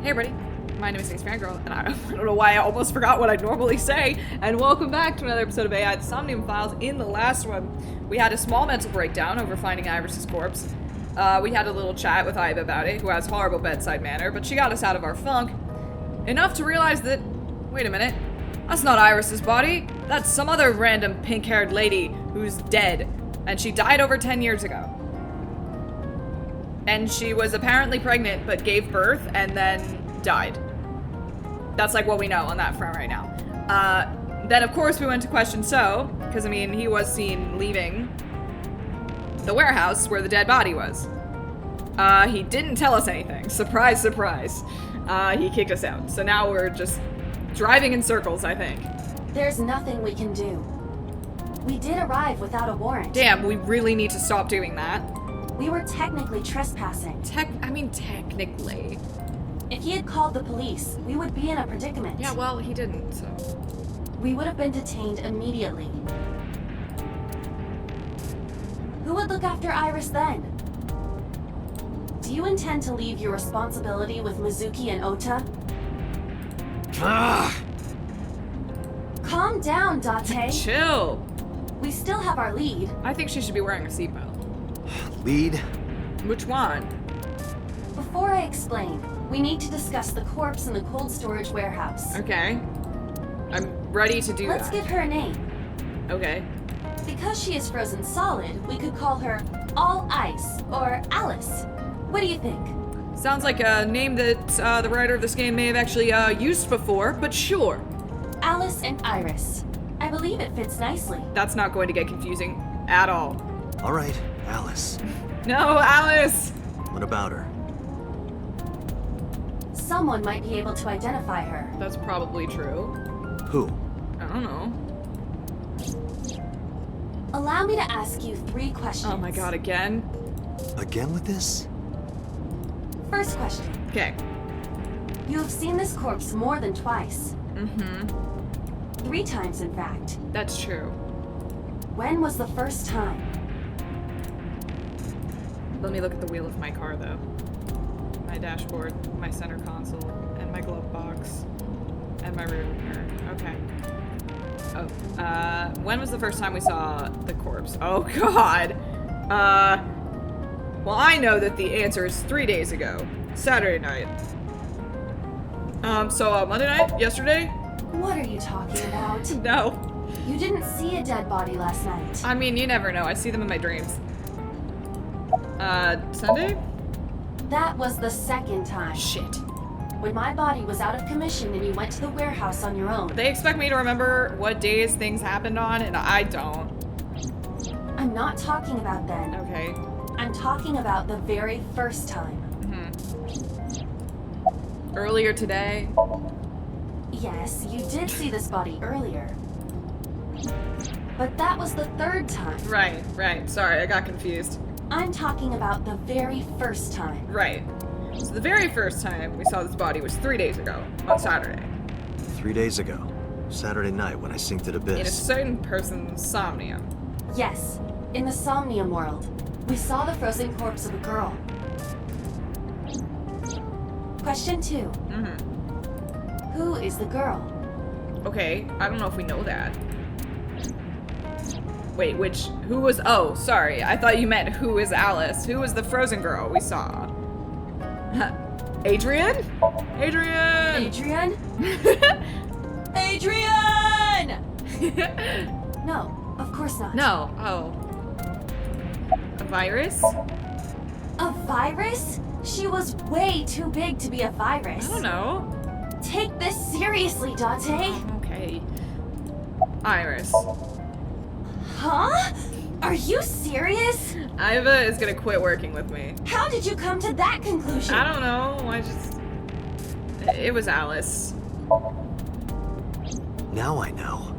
Hey everybody, my name is AceFangirl, and I don't know why I almost forgot what I'd normally say, and welcome back to another episode of AI the Somnium Files. In the last one, we had a small mental breakdown over finding Iris's corpse. We had a little chat with Iva about it, who has horrible bedside manner, but she got us out of our funk. Enough to realize that, wait a minute, that's not Iris's body, that's some other random pink-haired lady who's dead, and she died over 10 years ago. And she was apparently pregnant, but gave birth and then died. That's like what we know on that front right now. Then of course we went to question So, because I mean he was seen leaving the warehouse where the dead body was. He didn't tell us anything. Surprise, surprise. He kicked us out. So now we're just driving in circles, I think. There's nothing we can do. We did arrive without a warrant. Damn, we really need to stop doing that. We were technically trespassing. Technically. If he had called the police, we would be in a predicament. Yeah, well, he didn't, so. We would have been detained immediately. Who would look after Iris then? Do you intend to leave your responsibility with Mizuki and Ota? Ugh. Calm down, Date. Chill. We still have our lead. I think she should be wearing a seatbelt. Lead? Which one? Before I explain, we need to discuss the corpse in the cold storage warehouse. Okay. I'm ready to do Let's that. give her a name. Okay. Because she is frozen solid, we could call her All Ice or Alice. What do you think? Sounds like a name that the writer of this game may have actually used before, but sure. Alice and Iris. I believe it fits nicely. That's not going to get confusing at all. All right, Alice. No, Alice! What about her? Someone might be able to identify her. That's probably true. Who? I don't know. Allow me to ask you 3 questions. Oh my god, again? Again with this? First question. Okay. You have seen this corpse more than twice. Mm-hmm. 3 times, in fact. That's true. When was the first time? Let me look at the wheel of my car, though. My dashboard, my center console, and my glove box, and my rear mirror. Okay. Oh, when was the first time we saw the corpse? Oh, God. Well, I know that the answer is 3 days ago. Saturday night. So, Monday night? Yesterday? What are you talking about? No. You didn't see a dead body last night. I mean, you never know. I see them in my dreams. Sunday? That was the second time. Shit. When my body was out of commission and you went to the warehouse on your own. They expect me to remember what days things happened on, and I don't. I'm not talking about then. Okay. I'm talking about the very first time. Mm-hmm. Earlier today? Yes, you did see this body earlier. But that was the 3rd time. Right. Sorry, I got confused. I'm talking about the very first time. Right. So the very first time we saw this body was 3 days ago, on Saturday. 3 days ago. Saturday night when I synced at In a Abyss. certain person's somnium. Yes, in the Somnium world, we saw the frozen corpse of a girl. Question 2. Mm-hmm. Who is the girl? Okay, I don't know if we know that. Wait, who was, oh, sorry, I thought you meant who is Alice. Who was the frozen girl we saw? Adrian? Adrian! Adrian? Adrian! No, of course not. No, oh. A virus? A virus? She was way too big to be a virus. I don't know. Take this seriously, Date. Okay. Iris. Huh? Are you serious? Iva is gonna quit working with me. How did you come to that conclusion? I don't know, it was Alice. Now I know.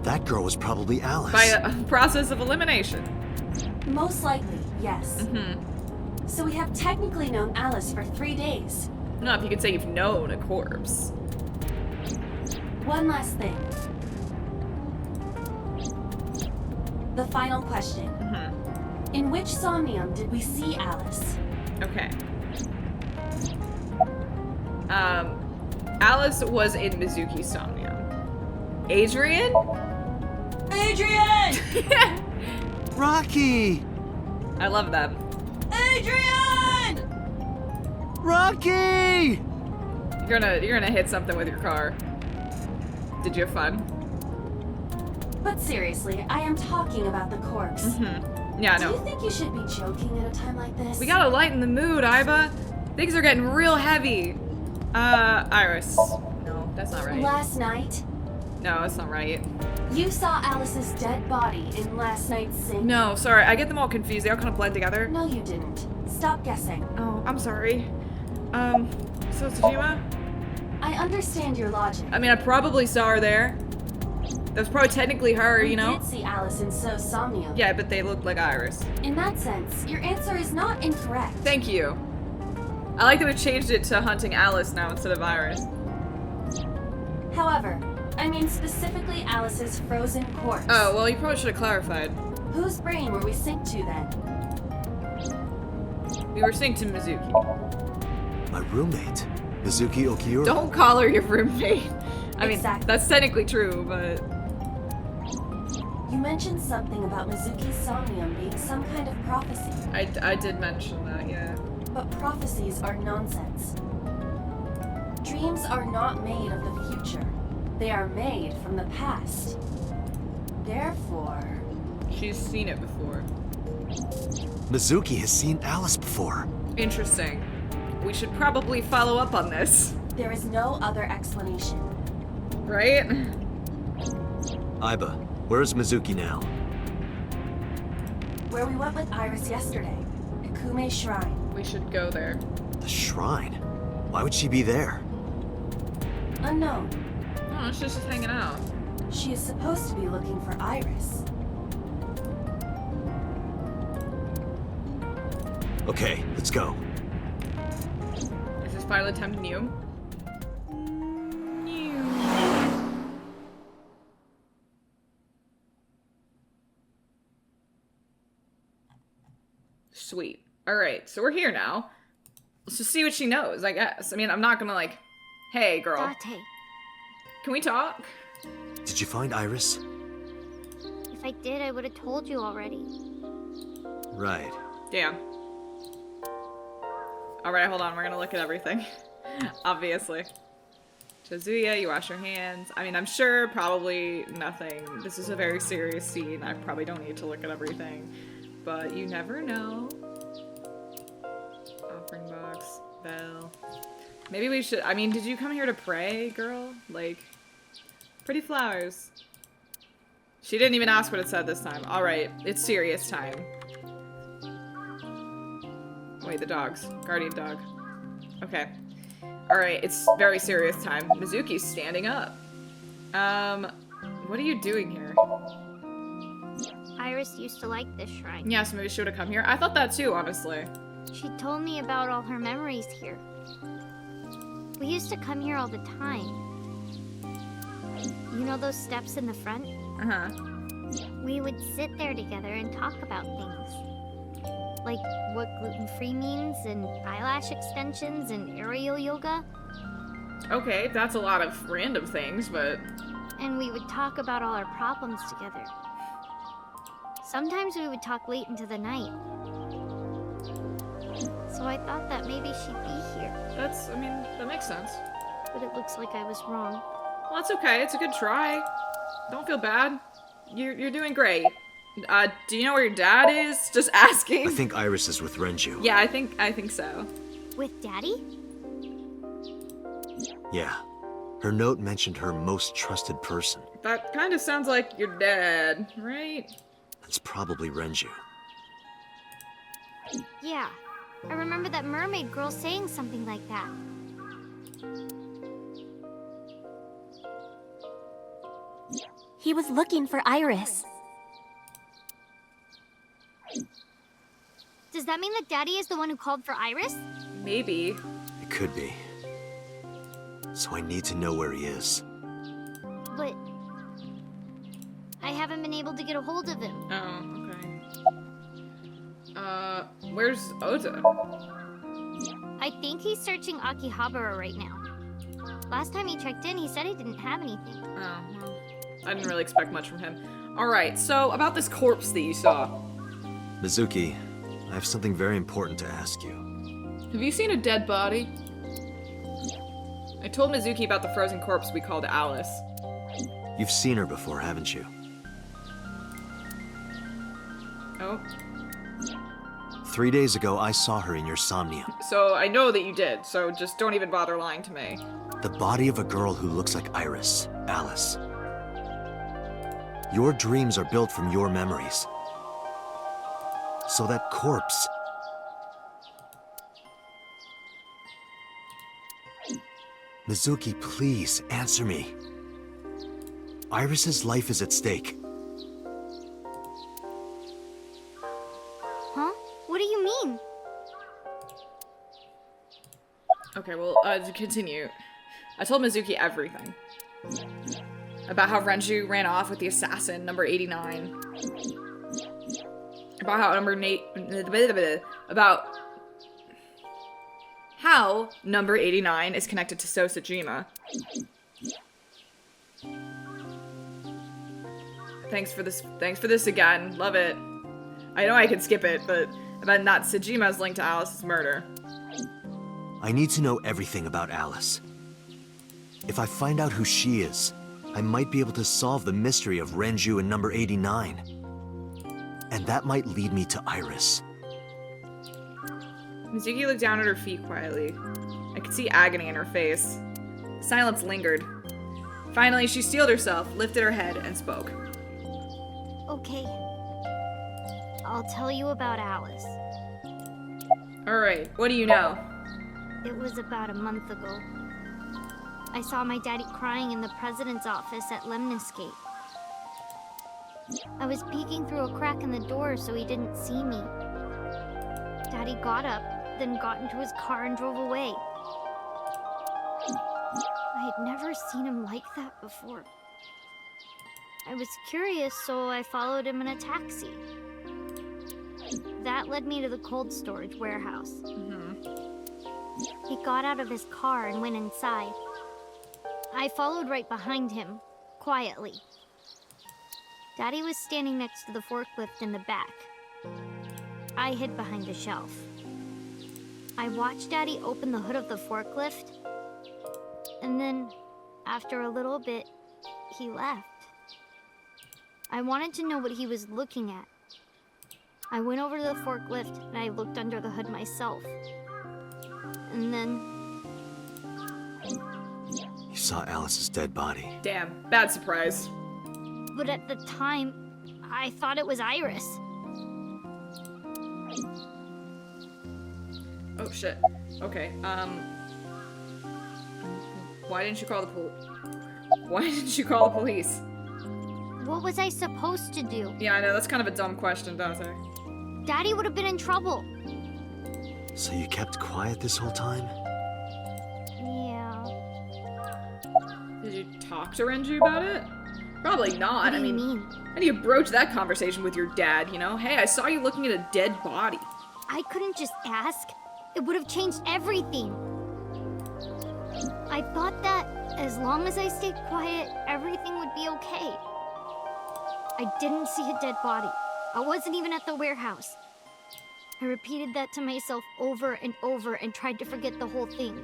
That girl was probably Alice. By a process of elimination. Most likely, yes. Mm-hmm. So we have technically known Alice for 3 days. No, if you could say you've known a corpse. One last thing. The final question. Mm-hmm. In which Somnium did we see Alice? Okay. Alice was in Mizuki's Somnium. Adrian? Adrian! Rocky! I love them. Adrian! Rocky! You're gonna hit something with your car. Did you have fun? But seriously, I am talking about the corpse. Yeah, I Do you know. think you should be joking at a time like this? We gotta lighten the mood, Iba. Things are getting real heavy. Iris. No, that's not right. Last night, No, that's not right. you saw Alice's dead body in last night's sink. No, sorry, I get them all confused. They all kind of blend together. No, you didn't. Stop guessing. Oh, I'm sorry. So Tsujima? I understand your logic. I mean, I probably saw her there. That was probably technically her, We you know? did see Alice in Somnium. Yeah, but they look like Iris. In that sense, your answer is not incorrect. Thank you. I like that we changed it to hunting Alice now instead of Iris. However, I mean specifically Alice's frozen corpse. Oh, well, you probably should have clarified. Whose brain were we synced to then? We were synced to Mizuki. My roommate, Mizuki Okiura. Don't call her your roommate. I mean, Exactly. that's technically true, but... You mentioned something about Mizuki's Somnium being some kind of prophecy. I did mention that, yeah. But prophecies are nonsense. Dreams are not made of the future. They are made from the past. Therefore... She's seen it before. Mizuki has seen Alice before. Interesting. We should probably follow up on this. there is no other explanation. Right? Iba, where is Mizuki now? Where we went with Iris yesterday. Ikume Shrine. We should go there. The shrine? Why would she be there? Unknown. Oh, she's just hanging out. She is supposed to be looking for Iris. Okay, let's go. Is this pilot time new? Sweet. Alright, so we're here now. Let's just see what she knows, I guess. I mean, I'm not gonna like, hey, girl. Date, Can we talk? Did you find Iris? if I did, I would have told you already. Right. Damn. Alright, hold on. We're gonna look at everything. Obviously. Kazuya, you wash your hands. I mean, I'm sure probably nothing. This is a very serious scene. I probably don't need to look at everything. But you never know. Offering box. Bell. Maybe we should... I mean, did you come here to pray, girl? Like, pretty flowers. She didn't even ask what it said this time. Alright, it's serious time. Wait, the dogs. Guardian dog. Okay. Alright, it's very serious time. Mizuki's standing up. What are you doing here? Iris used to like this shrine. Yeah, so maybe she would've come here. I thought that too, honestly. She told me about all her memories here. We used to come here all the time. You know those steps in the front? Uh-huh. We would sit there together and talk about things. Like what gluten-free means, and eyelash extensions, and aerial yoga. Okay, that's a lot of random things, but... And we would talk about all our problems together. Sometimes we would talk late into the night. So I thought that maybe she'd be here. That's, I mean, that makes sense. But it looks like I was wrong. Well, that's okay. It's a good try. Don't feel bad. You're doing great. Do you know where your dad is? Just asking. I think Iris is with Renju. Yeah, I think so. With Daddy? Yeah. Her note mentioned her most trusted person. That kind of sounds like your dad, right? That's probably Renju. Yeah. I remember that mermaid girl saying something like that. He was looking for Iris. Does that mean that Daddy is the one who called for Iris? Maybe. It could be. So I need to know where he is. But I haven't been able to get a hold of him. Oh, okay. Where's Ota? I think he's searching Akihabara right now. Last time he checked in, he said he didn't have anything. Oh, well, I didn't really expect much from him. Alright, so about this corpse that you saw. Mizuki, I have something very important to ask you. Have you seen a dead body? I told Mizuki about the frozen corpse we called Alice. You've seen her before, haven't you? Oh? 3 days ago, I saw her in your Somnium. So I know that you did, so just don't even bother lying to me. The body of a girl who looks like Iris, Alice. Your dreams are built from your memories. So that corpse... Mizuki, please, answer me. Iris's life is at stake. Huh? What do you mean? Okay, well, to continue. I told Mizuki everything. About how Renju ran off with the assassin, number 89. About how about how number 89 is connected to Sosajima. Thanks for this again. Love it. I know I can skip it, but about not Sajima's linked to Alice's murder. I need to know everything about Alice. If I find out who she is, I might be able to solve the mystery of Renju and number 89. And that might lead me to Iris. Mizuki looked down at her feet quietly. I could see agony in her face. Silence lingered. Finally, she steeled herself, lifted her head, and spoke. Okay. I'll tell you about Alice. Alright, what do you know? It was about a month ago. I saw my daddy crying in the president's office at Lemniscate. I was peeking through a crack in the door so he didn't see me. Daddy got up, then got into his car and drove away. I had never seen him like that before. I was curious, so I followed him in a taxi. That led me to the cold storage warehouse. He got out of his car and went inside. I followed right behind him, quietly. Daddy was standing next to the forklift in the back. I hid behind a shelf. I watched Daddy open the hood of the forklift, and then, after a little bit, he left. I wanted to know what he was looking at. I went over to the forklift and I looked under the hood myself. And then... You saw Alice's dead body. Damn, bad surprise. But at the time, I thought it was Iris. Oh shit. Okay, why didn't you call the police? What was I supposed to do? Yeah, I know, that's kind of a dumb question, don't I? Daddy would have been in trouble. So you kept quiet this whole time? Yeah. Did you talk to Renju about it? Probably not. What do you mean? How do you broach that conversation with your dad, you know? Hey, I saw you looking at a dead body. I couldn't just ask. It would have changed everything. I thought that as long as I stayed quiet, everything would be okay. I didn't see a dead body. I wasn't even at the warehouse. I repeated that to myself over and over and tried to forget the whole thing.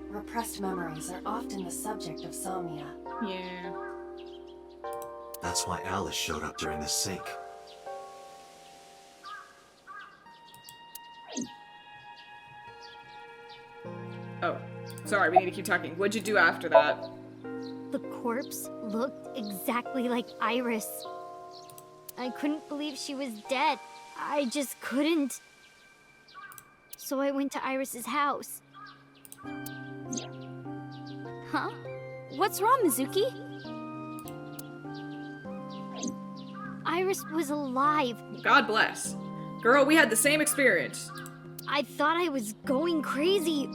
Repressed memories are often the subject of somnia. Yeah. That's why Alice showed up during the sync. Oh, sorry, we need to keep talking. What'd you do after that? The corpse looked exactly like Iris. I couldn't believe she was dead. I just couldn't. So I went to Iris's house. Huh? What's wrong, Mizuki? Iris was alive. God bless. Girl, we had the same experience. I thought I was going crazy.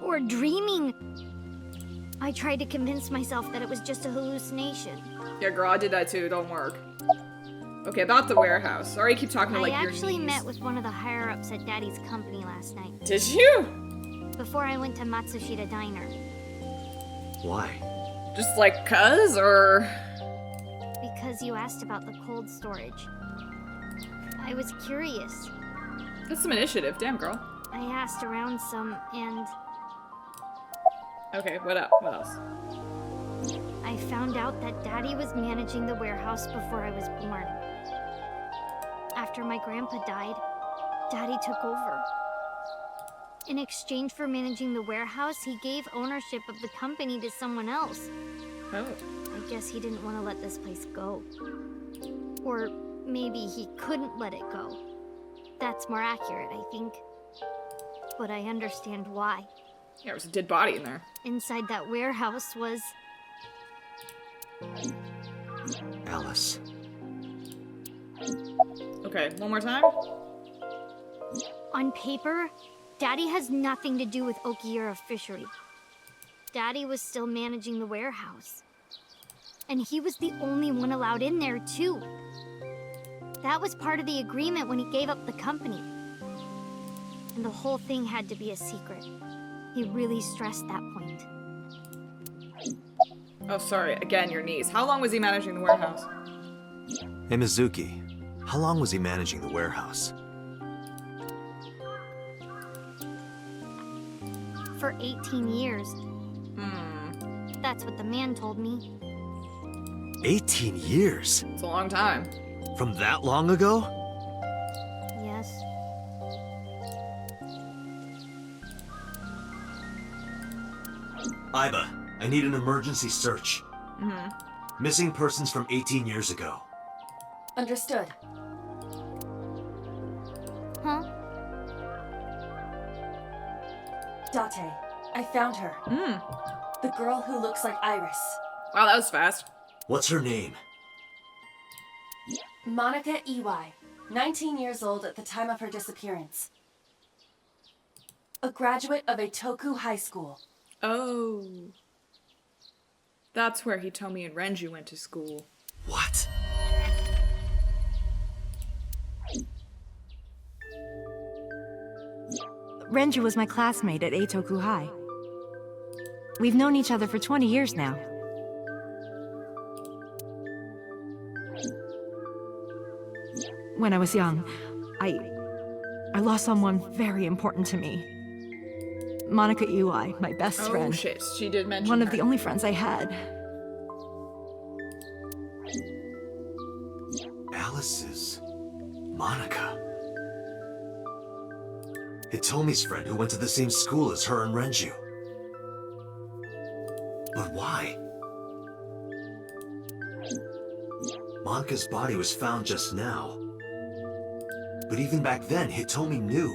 Or dreaming. I tried to convince myself that it was just a hallucination. Yeah, girl, I did that too. It don't work. Okay, about the warehouse. Sorry, I keep talking to, like, I your actually niece. met with one of the higher-ups at Daddy's company last night, Did you? before I went to Matsushita Diner. Why? Just, like, cuz, or... Because you asked about the cold storage. I was curious. That's some initiative. Damn, girl. I asked around some, and Okay, what up? What else? I found out that Daddy was managing the warehouse before I was born. After my grandpa died, Daddy took over. In exchange for managing the warehouse, he gave ownership of the company to someone else. Oh. I guess he didn't want to let this place go. Or maybe he couldn't let it go. That's more accurate, I think. But I understand why. Yeah, there was a dead body in there. Inside that warehouse was... Alice. Okay, one more time? On paper, Daddy has nothing to do with Okiura Fishery. Daddy was still managing the warehouse. And he was the only one allowed in there, too. That was part of the agreement when he gave up the company. And the whole thing had to be a secret. He really stressed that point. Oh, sorry. Again, your niece. How long was he managing the warehouse? Hey, Mizuki. How long was he managing the warehouse? For 18 years. Hmm. That's what the man told me. 18 years? It's a long time. From that long ago? Yes. Iba, I need an emergency search. Mm-hmm. Missing persons from 18 years ago. Understood. Huh? Date, I found her. Mm. The girl who looks like Iris. Wow, that was fast. What's her name? Monica Iwai, 19 years old at the time of her disappearance. A graduate of Eitoku High School. Oh. That's where Hitomi and Renju went to school. What? Renju was my classmate at Eitoku High. We've known each other for 20 years now. When I was young, I lost someone very important to me. Monica Iwai, my best Oh, friend. shit. She did mention One of her. the only friends I had. Alice's Monica. Hitomi's friend who went to the same school as her and Renju. But why? Monica's body was found just now. But even back then, Hitomi knew.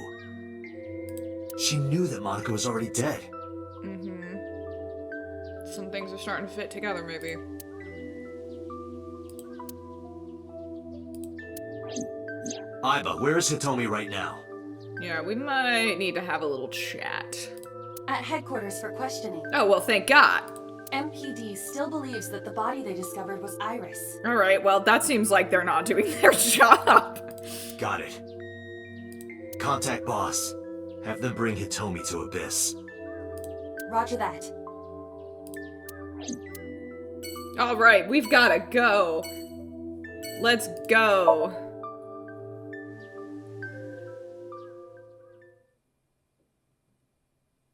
She knew that Monica was already dead. Mm-hmm. Some things are starting to fit together, maybe. Iba, where is Hitomi right now? Yeah, we might need to have a little chat. At headquarters for questioning. Oh, well, thank God. MPD still believes that the body they discovered was Iris. Alright, well, that seems like they're not doing their job. Got it. Contact boss. Have them bring Hitomi to Abyss. Roger that. Alright, we've gotta go. Let's go.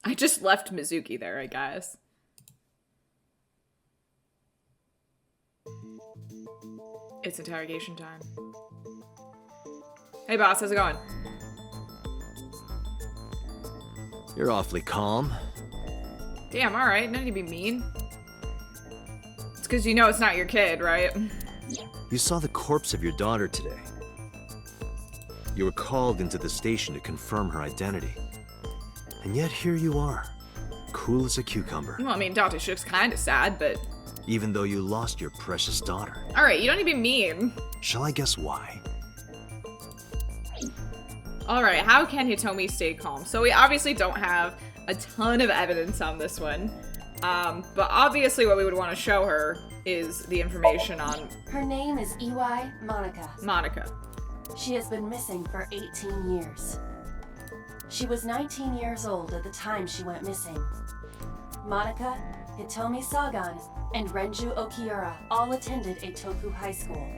I just left Mizuki there, I guess. It's interrogation time. Hey boss, how's it going? You're awfully calm. Damn, alright, no need to be mean. It's because you know it's not your kid, right? You saw the corpse of your daughter today. You were called into the station to confirm her identity. And yet here you are, cool as a cucumber. Well, I mean, Dr. Shook's kinda sad, but... Even though you lost your precious daughter. Alright, you don't need to be mean. Shall I guess why? Alright, how can Hitomi stay calm? So we obviously don't have a ton of evidence on this one. But obviously what we would want to show her is the information on Her name is Ey Monica. Monica. She has been missing for 18 years. She was 19 years old at the time she went missing. Monica, Hitomi Sagan, and Renju Okiura all attended Eitoku High School.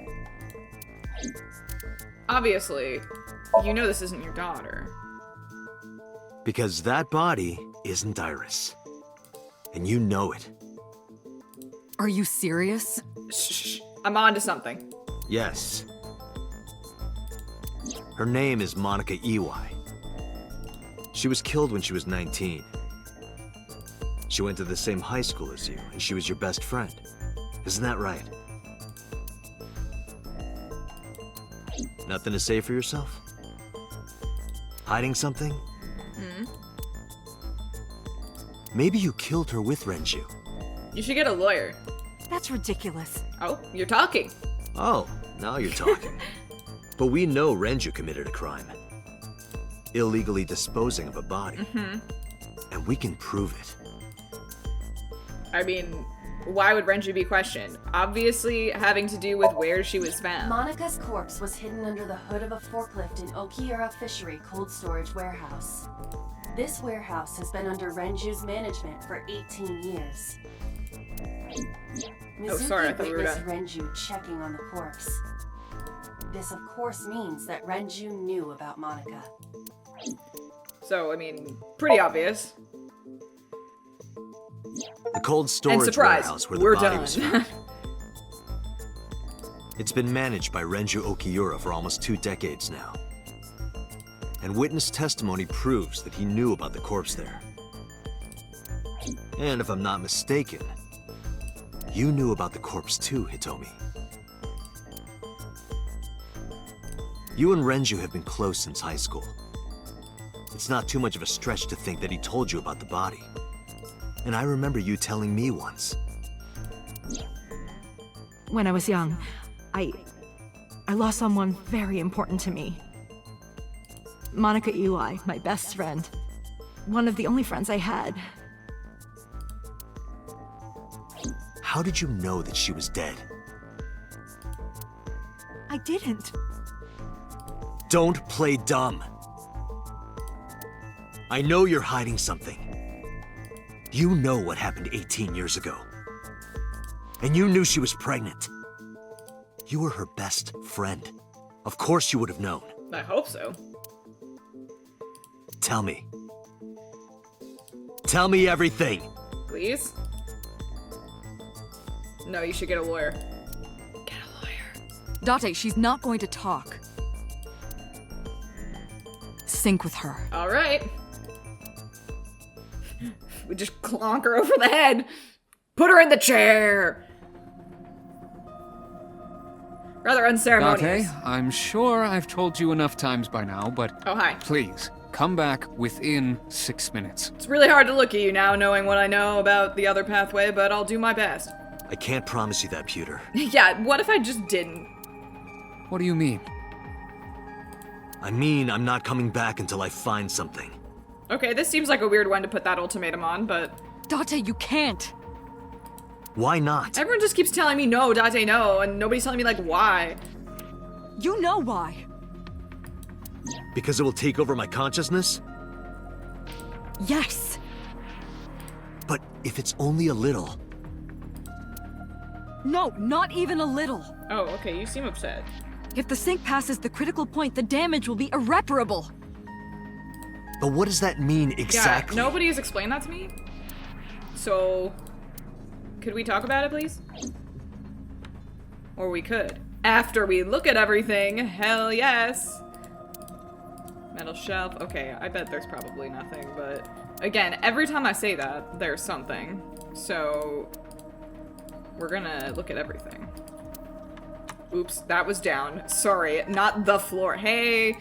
Obviously, you know this isn't your daughter. Because that body isn't Iris. And you know it. Are you serious? Shh, I'm on to something. Yes. Her name is Monica Ey. She was killed when she was 19. She went to the same high school as you, and she was your best friend. Isn't that right? Nothing to say for yourself? Hiding something? Maybe you killed her with Renju. You should get a lawyer. That's ridiculous. Oh, you're talking. Oh, now you're talking. But we know Renju committed a crime. Illegally disposing of a body. And we can prove it. I mean, why would Renju be questioned? Obviously having to do with where she was found. Monica's corpse was hidden under the hood of a forklift in Okiura Fishery Cold Storage Warehouse. This warehouse has been under Renju's management for 18 years. Oh, sorry, I Mizuki thought we were witnessed done. Renju checking on the corpse. This, of course, means that Renju knew about Monica. So, I mean, pretty obvious. The cold storage And surprise, warehouse where the we're body done. was found. It's been managed by Renju Okiura for almost 2 decades now. And witness testimony proves that he knew about the corpse there. And if I'm not mistaken, you knew about the corpse too, Hitomi. You and Renju have been close since high school. It's not too much of a stretch to think that he told you about the body. And I remember you telling me once. When I was young, I lost someone very important to me. Monica Ey, my best friend. One of the only friends I had. How did you know that she was dead? I didn't. Don't play dumb. I know you're hiding something. You know what happened 18 years ago. And you knew she was pregnant. You were her best friend. Of course you would have known. I hope so. Tell me. Tell me everything. Please? No, you should get a lawyer. Get a lawyer. Date, she's not going to talk. Sync with her. Alright. We just clonk her over the head. Put her in the chair. Rather unceremonious. Date, I'm sure I've told you enough times by now, but Oh, hi. please, come back within 6 minutes. It's really hard to look at you now knowing what I know about the other pathway, but I'll do my best. I can't promise you that, Pewter. Yeah, what if I just didn't? What do you mean? I mean, I'm not coming back until I find something. Okay, this seems like a weird one to put that ultimatum on, but Date, you can't. Why not? everyone just keeps telling me no, Date, no, and nobody's telling me, like, why. You know why. Because it will take over my consciousness? Yes. But if it's only a little... No, not even a little. Oh, okay, you seem upset. If the sync passes the critical point, the damage will be irreparable. But what does that mean exactly? Yeah, nobody has explained that to me. So, could we talk about it, please? Or we could. After we look at everything, hell yes. Metal shelf, okay, I bet there's probably nothing, but again, every time I say that, there's something. So, we're gonna look at everything. Oops, that was down. Sorry, not the floor. Hey,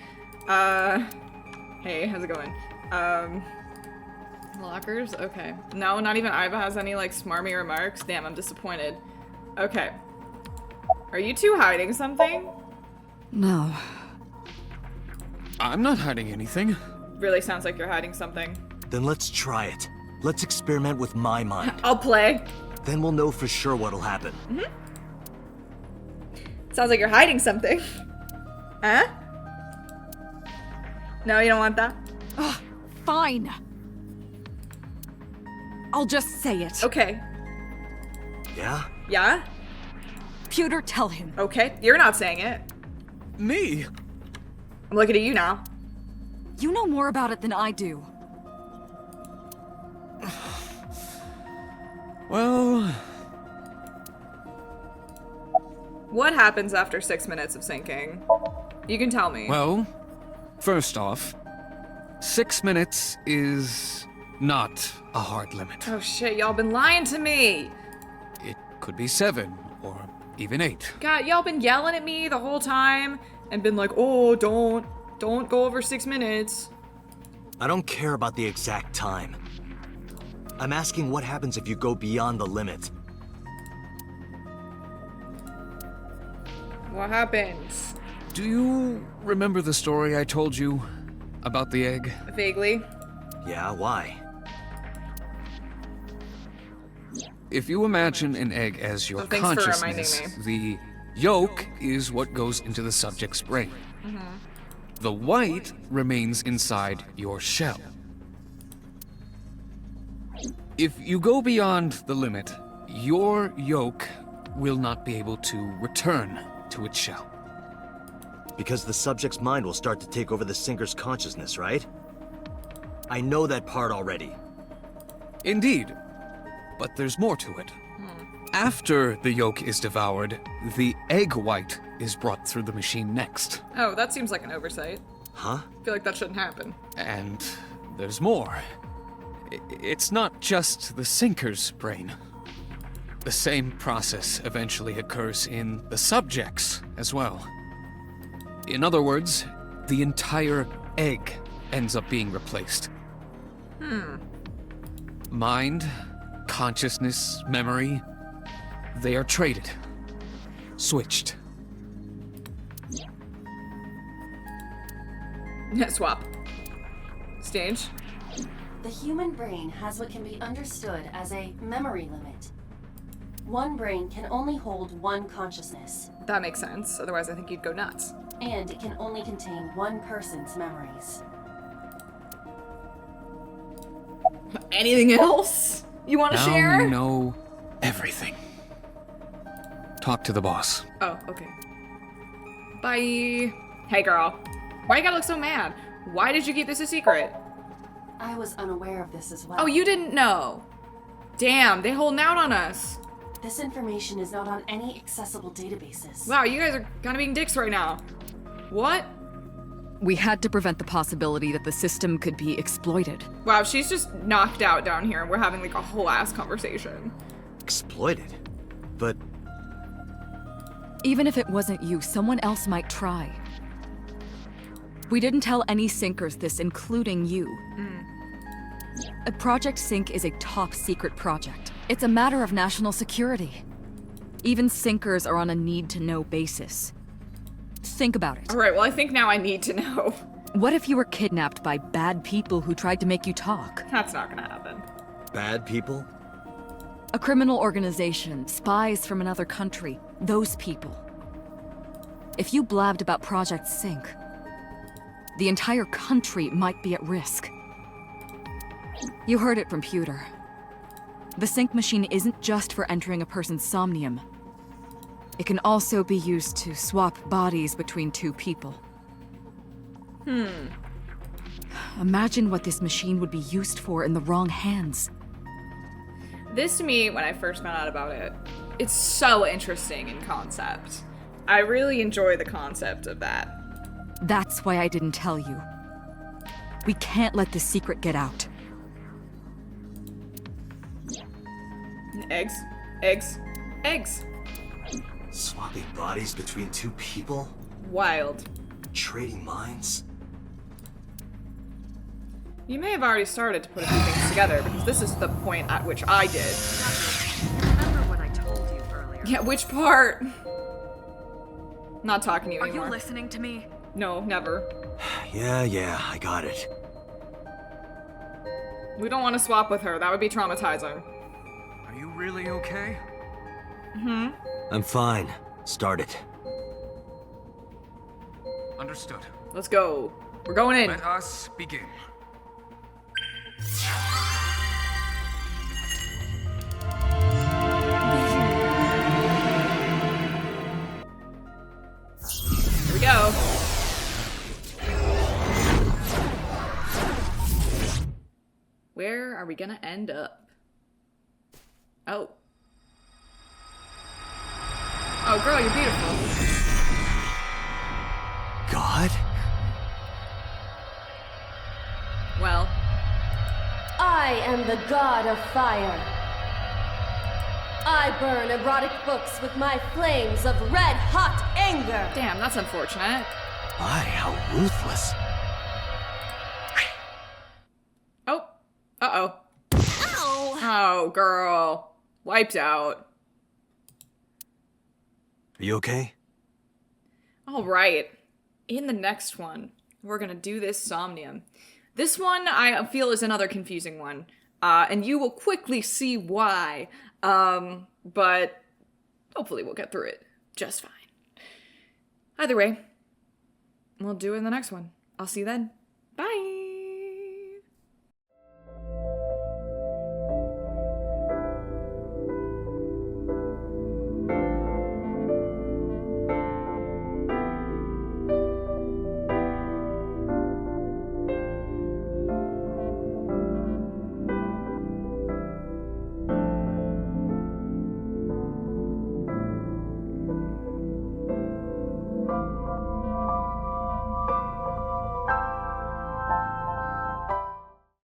hey, how's it going? Lockers? Okay. No, not even Iva has any, like, smarmy remarks. Damn, I'm disappointed. Okay. Are you two hiding something? No. I'm not hiding anything. Really sounds like you're hiding something. Then let's try it. Let's experiment with my mind. I'll play. Then we'll know for sure what'll happen. Sounds like you're hiding something. Huh? No, you don't want that? Ugh, fine. I'll just say it. Okay. Yeah? Yeah? Pewter, tell him. Okay. You're not saying it. Me? I'm looking at you now. You know more about it than I do. Well, What happens after 6 minutes of sinking? You can tell me. well, first off, 6 minutes is not a hard limit. Oh shit, y'all been lying to me. It could be 7 or even 8. God, y'all been yelling at me the whole time and been like, oh, don't go over 6 minutes. I don't care about the exact time. I'm asking what happens if you go beyond the limit. What happens? Do you remember the story I told you about the egg? Vaguely. Yeah, why? If you imagine an egg as your Oh, thanks for consciousness, the yolk is what goes into the subject's brain. The white remains inside your shell. If you go beyond the limit, your yolk will not be able to return to its shell. Because the subject's mind will start to take over the sinker's consciousness, right? I know that part already. Indeed, but there's more to it. After the yolk is devoured, the egg white is brought through the machine next. Oh, that seems like an oversight. Huh? I feel like that shouldn't happen. And there's more. It's not just the sinker's brain. The same process eventually occurs in the subject's as well. In other words, the entire egg ends up being replaced. Mind, consciousness, memory, they are traded. Switched. Swap. Stage. The human brain has what can be understood as a memory limit. One brain can only hold one consciousness, That makes sense. Otherwise, I think you'd go nuts. and it can only contain one person's memories. Anything else you want to Now share? we know everything. Talk to the boss. Oh, okay. Bye. Hey, girl. Why you gotta look so mad? Why did you keep this a secret? I was unaware of this as well. Oh, you didn't know. Damn, they holding out on us. This information is not on any accessible databases. Wow, you guys are kind of being dicks right now. What? We had to prevent the possibility that the system could be exploited. Wow, she's just knocked out down here and we're having like a whole ass conversation. Exploited? But Even if it wasn't you, someone else might try. We didn't tell any sinkers this, including you. Project Sync is a top secret project. It's a matter of national security. Even sinkers are on a need-to-know basis. Think about it. All right, well, I think now I need to know. What if you were kidnapped by bad people who tried to make you talk? That's not gonna happen. bad people? A criminal organization, spies from another country, those people. If you blabbed about Project Sync, the entire country might be at risk. You heard it from Pewter. The sync machine isn't just for entering a person's somnium. It can also be used to swap bodies between two people. Imagine what this machine would be used for in the wrong hands. This to me, when I first found out about it, it's so interesting in concept. I really enjoy the concept of that. That's why I didn't tell you. We can't let this secret get out. Eggs, eggs, eggs. Swapping bodies between two people? Wild. Trading minds? You may have already started to put a few things together, because this is the point at which I did. Remember what I told you earlier? Yeah, which part? Not talking to you Are you anymore. listening to me? No, never. Yeah, I got it. We don't want to swap with her. That would be traumatizing. Are you really okay? I'm fine. Start it. Understood. Let's go. We're going in. Let us begin. Here we go. Where are we gonna end up? Oh. Oh, girl, you're beautiful. God? Well, I am the god of fire. I burn erotic books with my flames of red-hot anger. damn, that's unfortunate. My, how ruthless. Oh. Uh-oh. Ow! Oh, girl. Wiped out. Are you okay? All right. In the next one, we're gonna do this Somnium. This one, I feel, is another confusing one. And you will quickly see why. But hopefully we'll get through it just fine. Either way, we'll do it in the next one. I'll see you then.